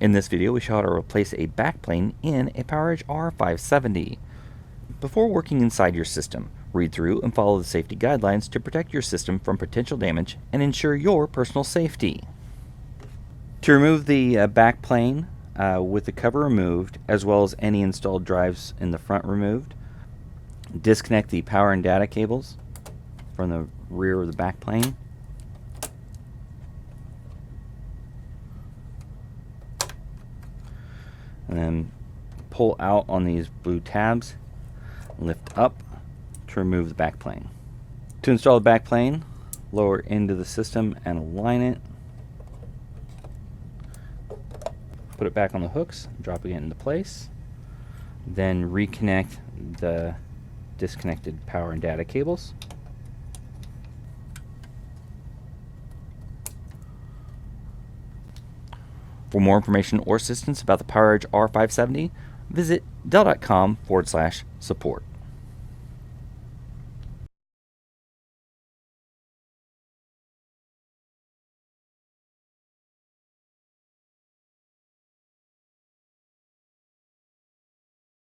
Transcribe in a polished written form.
In this video, we show how to replace a backplane in a PowerEdge R570. Before working inside your system, read through and follow the safety guidelines to protect your system from potential damage and ensure your personal safety. To remove the backplane with the cover removed, as well as any installed drives in the front removed, disconnect the power and data cables from the rear of the backplane. And then pull out on these blue tabs, lift up to remove the backplane. To install the backplane, lower into the system and align it. Put it back on the hooks, dropping it into place. Then reconnect the disconnected power and data cables. For more information or assistance about the PowerEdge R570, visit dell.com/support.